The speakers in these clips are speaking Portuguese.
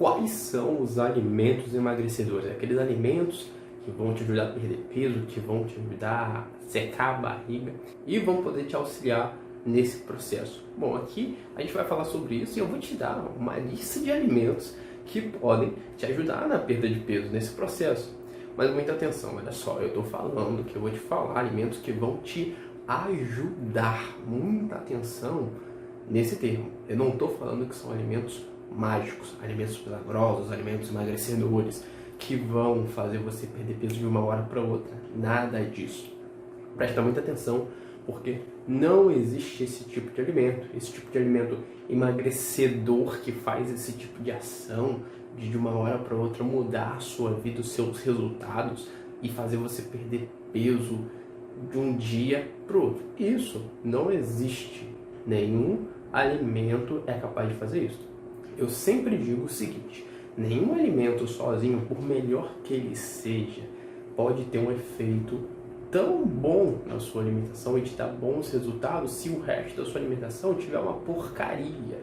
quais são os alimentos emagrecedores? Aqueles alimentos que vão te ajudar a perder peso, que vão te ajudar a secar a barriga e vão poder te auxiliar nesse processo. Bom, aqui a gente vai falar sobre isso e eu vou te dar uma lista de alimentos que podem te ajudar na perda de peso nesse processo. Mas muita atenção, olha só, eu estou falando que eu vou te falar alimentos que vão te ajudar. Muita atenção nesse termo. Eu não estou falando que são alimentos mágicos, alimentos milagrosos, alimentos emagrecedores que vão fazer você perder peso de uma hora para outra. Nada disso. Presta muita atenção, porque não existe esse tipo de alimento emagrecedor que faz esse tipo de ação de uma hora para outra mudar a sua vida, os seus resultados e fazer você perder peso de um dia para o outro. Isso não existe. Nenhum alimento é capaz de fazer isso. Eu sempre digo o seguinte: nenhum alimento sozinho, por melhor que ele seja, pode ter um efeito tão bom na sua alimentação e te dar bons resultados se o resto da sua alimentação tiver uma porcaria.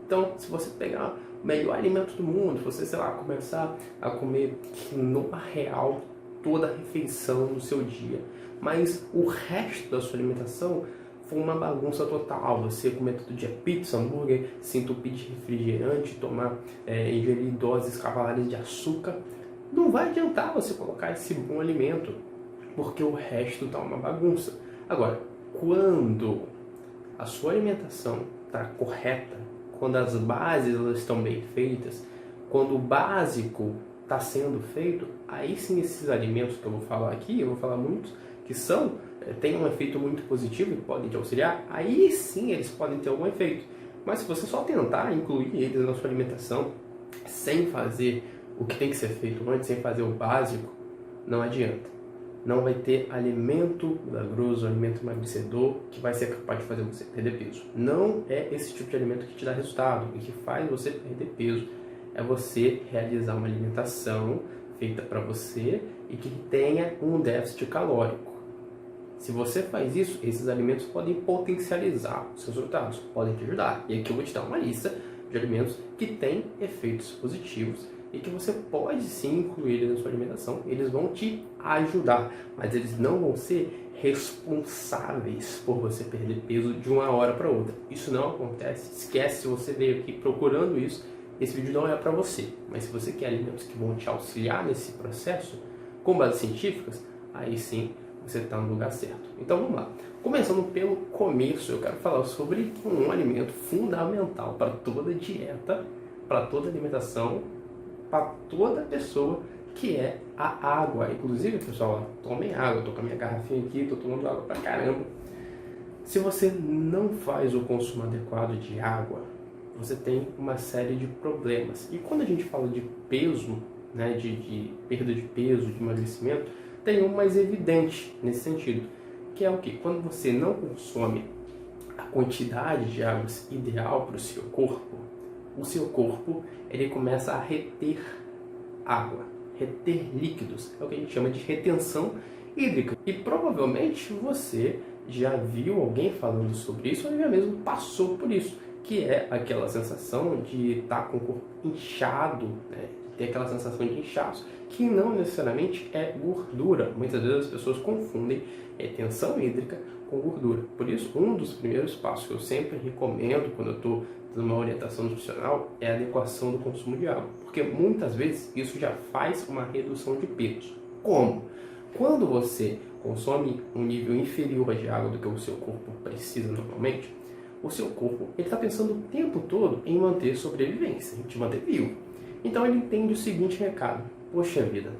Então, se você pegar o melhor alimento do mundo, se você, sei lá, começar a comer quinoa real toda a refeição no seu dia, mas o resto da sua alimentação for uma bagunça total, você comer todo dia pizza, hambúrguer, se entupir de refrigerante, ingerir doses cavalares de açúcar, não vai adiantar você colocar esse bom alimento, porque o resto está uma bagunça. Agora, quando a sua alimentação está correta, quando as bases elas estão bem feitas, quando o básico está sendo feito, aí sim esses alimentos que eu vou falar aqui, eu vou falar muitos, que têm um efeito muito positivo e podem te auxiliar, aí sim eles podem ter algum efeito. Mas se você só tentar incluir eles na sua alimentação, sem fazer o que tem que ser feito antes, sem fazer o básico, não adianta. Não vai ter alimento milagroso, alimento emagrecedor que vai ser capaz de fazer você perder peso. Não é esse tipo de alimento que te dá resultado e que faz você perder peso. É você realizar uma alimentação feita para você e que tenha um déficit calórico. Se você faz isso, esses alimentos podem potencializar os seus resultados, podem te ajudar. E aqui eu vou te dar uma lista de alimentos que têm efeitos positivos e que você pode sim incluir na sua alimentação. Eles vão te ajudar, mas eles não vão ser responsáveis por você perder peso de uma hora para outra. Isso não acontece. Esquece, se você veio aqui procurando isso, esse vídeo não é para você. Mas se você quer alimentos que vão te auxiliar nesse processo, com bases científicas, aí sim você está no lugar certo. Então vamos lá. Começando pelo começo, eu quero falar sobre um alimento fundamental para toda dieta, para toda alimentação, para toda pessoa, que é a água. Inclusive, pessoal, tomem água. Eu tô com a minha garrafinha aqui, tô tomando água pra caramba. Se você não faz o consumo adequado de água, você tem uma série de problemas. E quando a gente fala de peso, né, de perda de peso, de emagrecimento, tem um mais evidente nesse sentido, que é o que? Quando você não consome a quantidade de água ideal para o seu corpo ele começa a reter água, reter líquidos. É o que a gente chama de retenção hídrica. E provavelmente você já viu alguém falando sobre isso, ou já mesmo passou por isso, que é aquela sensação de estar com o corpo inchado, né? Ter aquela sensação de inchaço, que não necessariamente é gordura. Muitas vezes as pessoas confundem retenção hídrica com gordura. Por isso, um dos primeiros passos que eu sempre recomendo quando eu estou dando uma orientação nutricional é a adequação do consumo de água. Porque muitas vezes isso já faz uma redução de peso. Como? Quando você consome um nível inferior de água do que o seu corpo precisa normalmente, o seu corpo está pensando o tempo todo em manter sobrevivência, em te manter vivo. Então ele entende o seguinte recado: poxa vida,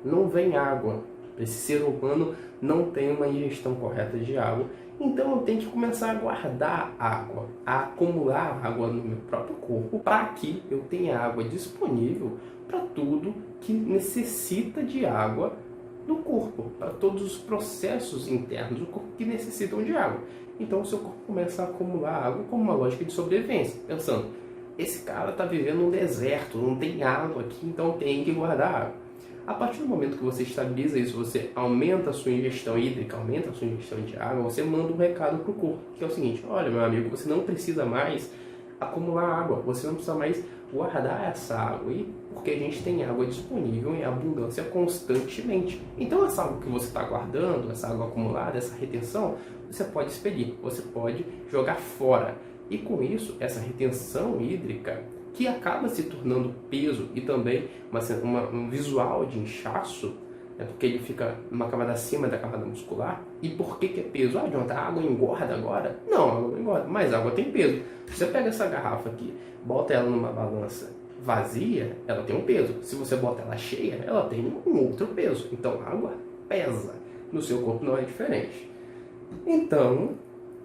não vem água, esse ser humano não tem uma ingestão correta de água, então eu tenho que começar a guardar água, a acumular água no meu próprio corpo, para que eu tenha água disponível para tudo que necessita de água no corpo, para todos os processos internos do corpo que necessitam de água. Então o seu corpo começa a acumular água como uma lógica de sobrevivência, pensando: esse cara está vivendo num deserto, não tem água aqui, então tem que guardar água. A partir do momento que você estabiliza isso, você aumenta a sua ingestão hídrica, aumenta a sua ingestão de água, você manda um recado para o corpo, que é o seguinte: olha, meu amigo, você não precisa mais acumular água, você não precisa mais guardar essa água aí, porque a gente tem água disponível em abundância constantemente. Então essa água que você está guardando, essa água acumulada, essa retenção, você pode expelir, você pode jogar fora. E com isso, essa retenção hídrica, que acaba se tornando peso e também um visual de inchaço, porque ele fica numa camada acima da camada muscular. E por que é peso? Ah, Jonathan, a água engorda agora? Não, a água não engorda, mas a água tem peso. Se você pega essa garrafa aqui, bota ela numa balança vazia, ela tem um peso. Se você bota ela cheia, ela tem um outro peso. Então a água pesa. No seu corpo não é diferente. Então,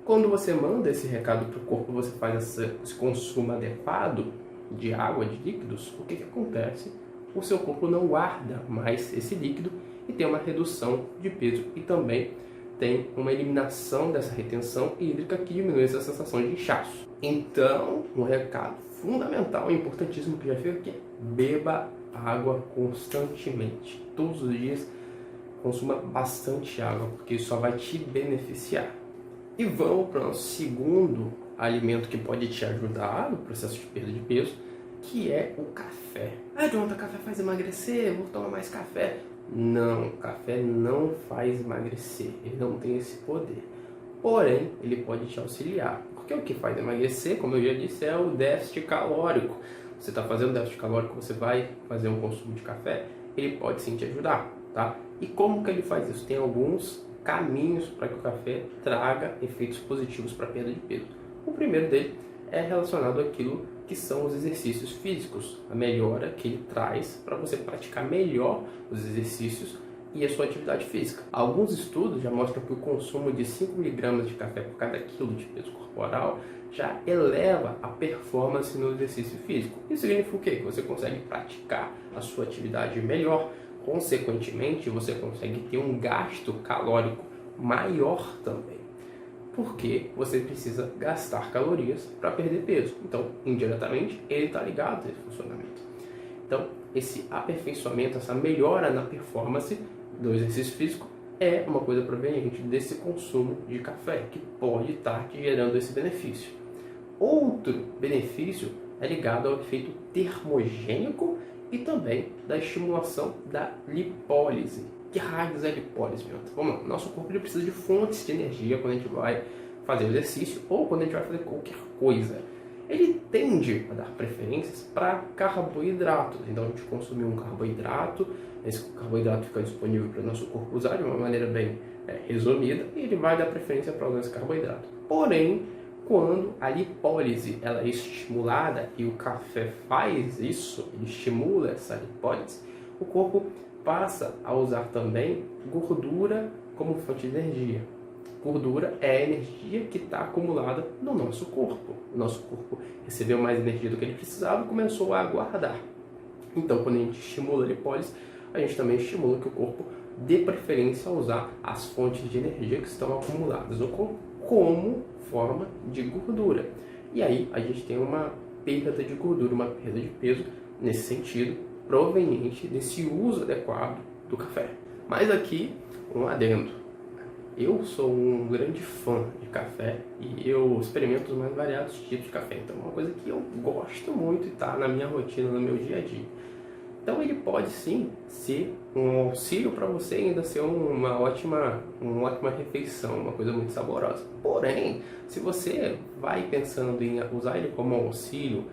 quando você manda esse recado para o corpo, você faz esse consumo adequado de água, de líquidos, o que acontece? O seu corpo não guarda mais esse líquido e tem uma redução de peso e também tem uma eliminação dessa retenção hídrica que diminui essa sensação de inchaço. Então, um recado fundamental e importantíssimo que já fica aqui: beba água constantemente. Todos os dias consuma bastante água, porque isso só vai te beneficiar. E vamos para o nosso segundo alimento que pode te ajudar no processo de perda de peso, que é o café. Ah, Jonathan, café faz emagrecer, vou tomar mais café. Não, café não faz emagrecer, ele não tem esse poder. Porém, ele pode te auxiliar, porque o que faz emagrecer, como eu já disse, é o déficit calórico. Você está fazendo déficit calórico, você vai fazer um consumo de café, ele pode sim te ajudar, tá? E como que ele faz isso? Tem alguns caminhos para que o café traga efeitos positivos para a perda de peso. O primeiro dele é relacionado àquilo que são os exercícios físicos, a melhora que ele traz para você praticar melhor os exercícios e a sua atividade física. Alguns estudos já mostram que o consumo de 5 mg de café por cada quilo de peso corporal já eleva a performance no exercício físico. Isso significa o quê? Que você consegue praticar a sua atividade melhor, consequentemente você consegue ter um gasto calórico maior também, porque você precisa gastar calorias para perder peso. Então, indiretamente, ele está ligado a esse funcionamento. Então, esse aperfeiçoamento, essa melhora na performance do exercício físico é uma coisa proveniente desse consumo de café, que pode estar te gerando esse benefício. Outro benefício é ligado ao efeito termogênico e também da estimulação da lipólise. Que raios é lipólise, meu? Vamos lá. Nosso corpo ele precisa de fontes de energia quando a gente vai fazer exercício ou quando a gente vai fazer qualquer coisa. Ele tende a dar preferências para carboidratos. Então a gente consumir um carboidrato, esse carboidrato fica disponível para o nosso corpo usar de uma maneira bem resumida, e ele vai dar preferência para usar esse carboidrato. Porém, quando a lipólise ela é estimulada, e o café faz isso, ele estimula essa lipólise, o corpo passa a usar também gordura como fonte de energia. Gordura é a energia que está acumulada no nosso corpo. O nosso corpo recebeu mais energia do que ele precisava e começou a guardar. Então, quando a gente estimula a lipólise, a gente também estimula que o corpo dê preferência a usar as fontes de energia que estão acumuladas no corpo como forma de gordura. E aí a gente tem uma perda de gordura, uma perda de peso nesse sentido, proveniente desse uso adequado do café. Mas aqui, um adendo. Eu sou um grande fã de café e eu experimento os mais variados tipos de café. Então é uma coisa que eu gosto muito e está na minha rotina, no meu dia a dia. Então ele pode sim ser um auxílio para você, ainda ser uma ótima refeição, uma coisa muito saborosa. Porém, se você vai pensando em usar ele como auxílio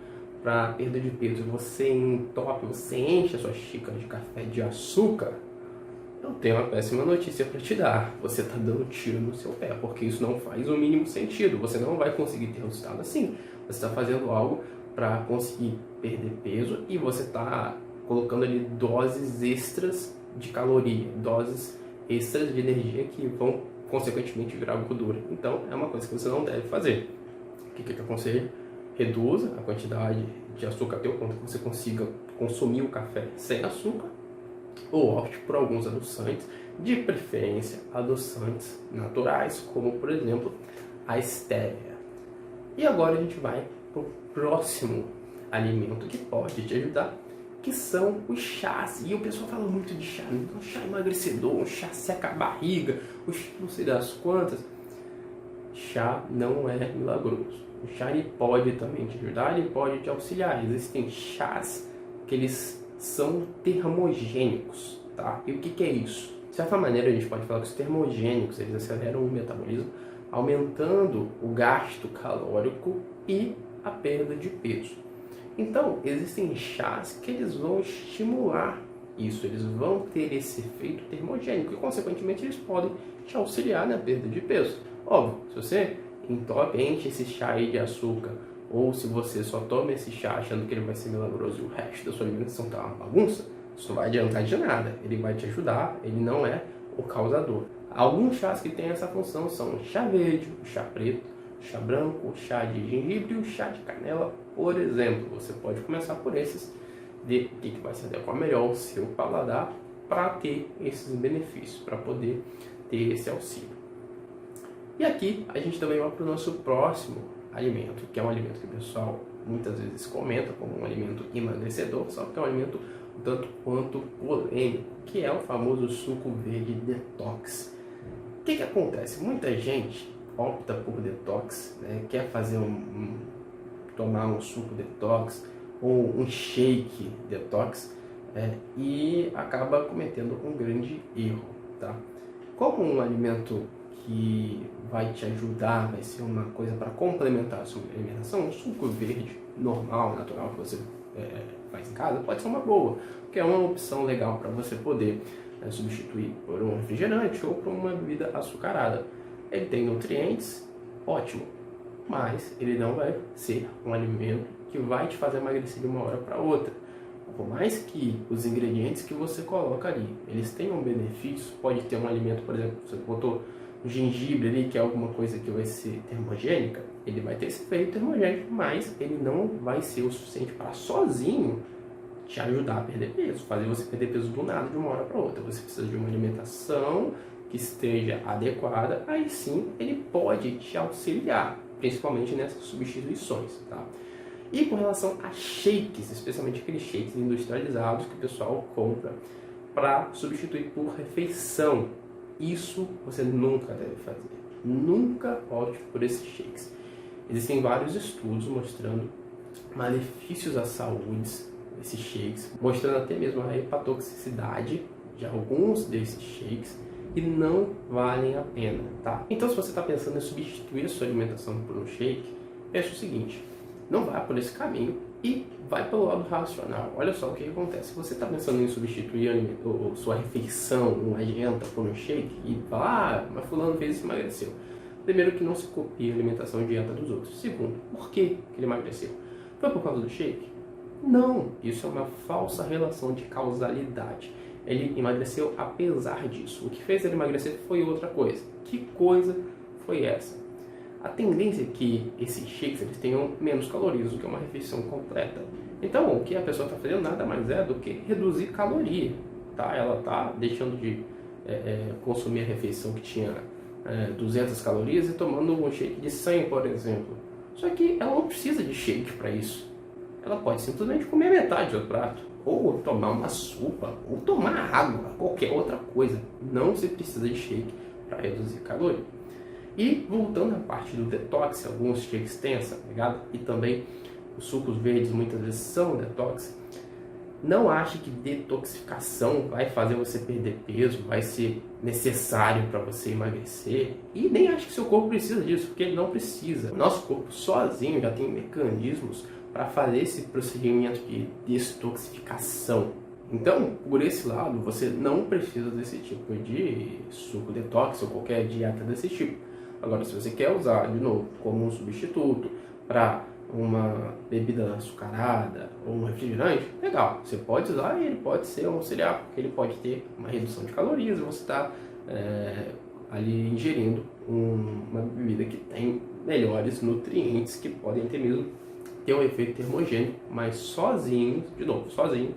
para perda de peso, você entope, você enche a sua xícara de café de açúcar, eu tenho uma péssima notícia para te dar. Você está dando tiro no seu pé, porque isso não faz o mínimo sentido. Você não vai conseguir ter resultado assim. Você está fazendo algo para conseguir perder peso e você está colocando ali doses extras de caloria, doses extras de energia que vão consequentemente virar gordura. Então é uma coisa que você não deve fazer. O que eu aconselho? Reduza a quantidade de açúcar até o ponto que você consiga consumir o café sem açúcar, ou opte por alguns adoçantes, de preferência adoçantes naturais, como por exemplo a stevia. E agora a gente vai para o próximo alimento que pode te ajudar, que são os chás. E o pessoal fala muito de chá, um chá emagrecedor, um chá seca a barriga, não sei das quantas. Chá não é milagroso. O chá ele pode também te ajudar, ele pode te auxiliar. Existem chás que eles são termogênicos, tá? E o que é isso? De certa maneira, a gente pode falar que os termogênicos, eles aceleram o metabolismo, aumentando o gasto calórico e a perda de peso. Então, existem chás que eles vão estimular isso, eles vão ter esse efeito termogênico e, consequentemente, eles podem te auxiliar na perda de peso. Óbvio, se você enche esse chá aí de açúcar, ou se você só toma esse chá achando que ele vai ser milagroso e o resto da sua alimentação tá uma bagunça, isso não vai adiantar de nada. Ele vai te ajudar, ele não é o causador. Alguns chás que têm essa função são o chá verde, o chá preto, o chá branco, o chá de gengibre e o chá de canela, por exemplo. Você pode começar por esses, ver o que vai se adequar melhor ao seu paladar para ter esses benefícios, para poder ter esse auxílio. E aqui a gente também vai para o nosso próximo alimento, que é um alimento que o pessoal muitas vezes comenta como um alimento emagrecedor, só que é um alimento um tanto quanto polêmico, que é o famoso suco verde detox. O que acontece? Muita gente opta por detox, né? Quer fazer tomar um suco detox ou um shake detox, e acaba cometendo um grande erro, tá? Como um alimento que vai te ajudar, vai ser uma coisa para complementar a sua alimentação, um suco verde normal, natural, que você faz em casa, pode ser uma boa, porque é uma opção legal para você poder substituir por um refrigerante ou por uma bebida açucarada. Ele tem nutrientes, ótimo, mas ele não vai ser um alimento que vai te fazer emagrecer de uma hora para outra. Por mais que os ingredientes que você coloca ali, eles tenham benefícios, pode ter um alimento, por exemplo, você botou gengibre ali, que é alguma coisa que vai ser termogênica, ele vai ter esse efeito termogênico, mas ele não vai ser o suficiente para sozinho te ajudar a perder peso, fazer você perder peso do nada de uma hora para outra. Você precisa de uma alimentação que esteja adequada, aí sim ele pode te auxiliar, principalmente nessas substituições, tá? E com relação a shakes, especialmente aqueles shakes industrializados que o pessoal compra para substituir por refeição, isso você nunca deve fazer. Nunca opte por esses shakes. Existem vários estudos mostrando malefícios à saúde desses shakes, mostrando até mesmo a hepatotoxicidade de alguns desses shakes e não valem a pena, tá? Então, se você está pensando em substituir a sua alimentação por um shake, pense o seguinte: não vá por esse caminho e vai pelo lado racional. Olha só o que acontece. Se você está pensando em substituir a sua refeição, uma janta, por um shake, e fala, mas fulano fez isso e emagreceu. Primeiro, que não se copie a alimentação e dieta dos outros. Segundo, por que ele emagreceu? Foi por causa do shake? Não, isso é uma falsa relação de causalidade. Ele emagreceu apesar disso. O que fez ele emagrecer foi outra coisa. Que coisa foi essa? A tendência é que esses shakes eles tenham menos calorias do que uma refeição completa. Então, o que a pessoa está fazendo nada mais é do que reduzir caloria, tá? Ela está deixando de consumir a refeição que tinha 200 calorias e tomando um shake de 100, por exemplo. Só que ela não precisa de shake para isso. Ela pode simplesmente comer metade do prato, ou tomar uma sopa, ou tomar água, qualquer outra coisa. Não se precisa de shake para reduzir caloria. E voltando à parte do detox, alguns shakes têm essa pegada, e também os sucos verdes muitas vezes são detox. Não ache que detoxificação vai fazer você perder peso, vai ser necessário para você emagrecer, e nem ache que seu corpo precisa disso, porque ele não precisa. O nosso corpo sozinho já tem mecanismos para fazer esse procedimento de detoxificação. Então, por esse lado, você não precisa desse tipo de suco detox ou qualquer dieta desse tipo. Agora, se você quer usar, de novo, como um substituto para uma bebida açucarada ou um refrigerante, legal, você pode usar e ele pode ser um auxiliar, porque ele pode ter uma redução de calorias e você está ali ingerindo uma bebida que tem melhores nutrientes que podem até mesmo ter um efeito termogênico, mas sozinho, de novo, sozinho,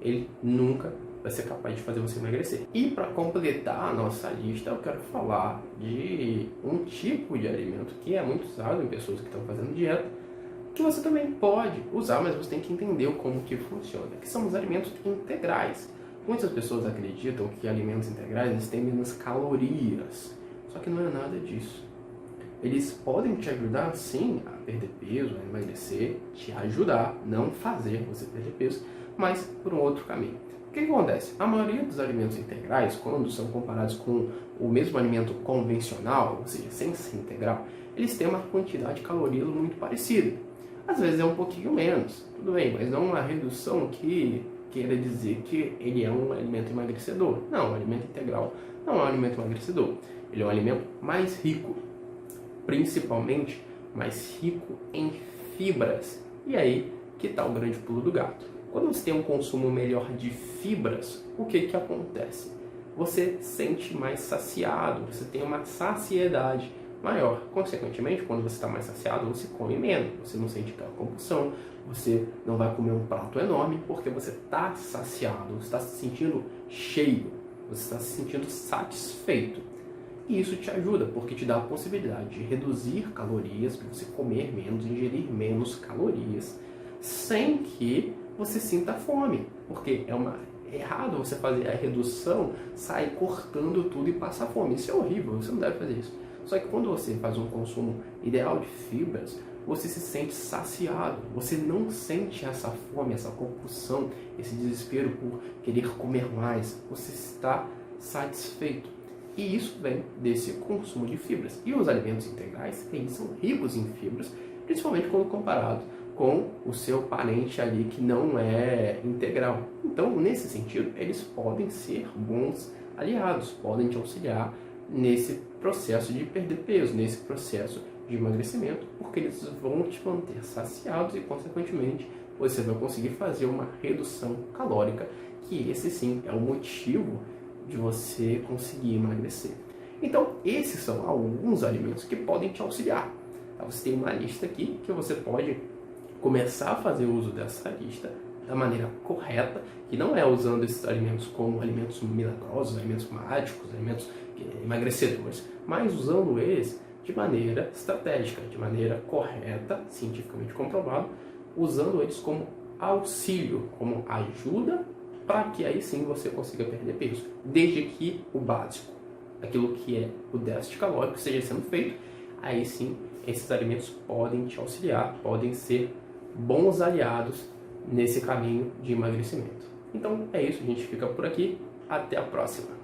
ele nunca vai ser capaz de fazer você emagrecer. E para completar a nossa lista, eu quero falar de um tipo de alimento que é muito usado em pessoas que estão fazendo dieta, que você também pode usar, mas você tem que entender como que funciona, que são os alimentos integrais. Muitas pessoas acreditam que alimentos integrais eles têm menos calorias, só que não é nada disso. eles podem te ajudar sim a perder peso, a emagrecer, te ajudar, não fazer você perder peso, mas por um outro caminho. O que acontece? A maioria dos alimentos integrais, quando são comparados com o mesmo alimento convencional, ou seja, sem ser integral, eles têm uma quantidade de calorias muito parecida. Às vezes é um pouquinho menos, tudo bem, mas não uma redução que queira dizer que ele é um alimento emagrecedor. Não, o alimento integral não é um alimento emagrecedor. Ele é um alimento mais rico, principalmente mais rico em fibras. E aí que está o grande pulo do gato. Quando você tem um consumo melhor de fibras, o que acontece? Você sente mais saciado, você tem uma saciedade maior. Consequentemente, quando você está mais saciado, você come menos, você não sente aquela compulsão, você não vai comer um prato enorme porque você está saciado, você está se sentindo cheio, você está se sentindo satisfeito. E isso te ajuda, porque te dá a possibilidade de reduzir calorias, de você comer menos, ingerir menos calorias, sem que você sinta fome, porque é errado você fazer a redução, sair cortando tudo e passar fome. Isso é horrível, você não deve fazer isso. Só que quando você faz um consumo ideal de fibras, você se sente saciado, você não sente essa fome, essa compulsão, esse desespero por querer comer mais, você está satisfeito. E isso vem desse consumo de fibras. E os alimentos integrais, eles são ricos em fibras, principalmente quando comparado com o seu parente ali que não é integral. Então, nesse sentido, eles podem ser bons aliados, podem te auxiliar nesse processo de perder peso, nesse processo de emagrecimento, porque eles vão te manter saciados e, consequentemente, você vai conseguir fazer uma redução calórica, que esse sim é o motivo de você conseguir emagrecer. Então, esses são alguns alimentos que podem te auxiliar. Você tem uma lista aqui que você pode começar a fazer uso dessa lista da maneira correta, que não é usando esses alimentos como alimentos milagrosos, alimentos mágicos, alimentos emagrecedores, mas usando eles de maneira estratégica, de maneira correta, cientificamente comprovado, usando eles como auxílio, como ajuda, para que aí sim você consiga perder peso, desde que o básico, aquilo que é o déficit calórico, esteja sendo feito, aí sim esses alimentos podem te auxiliar, podem ser bons aliados nesse caminho de emagrecimento. Então é isso, a gente fica por aqui, até a próxima.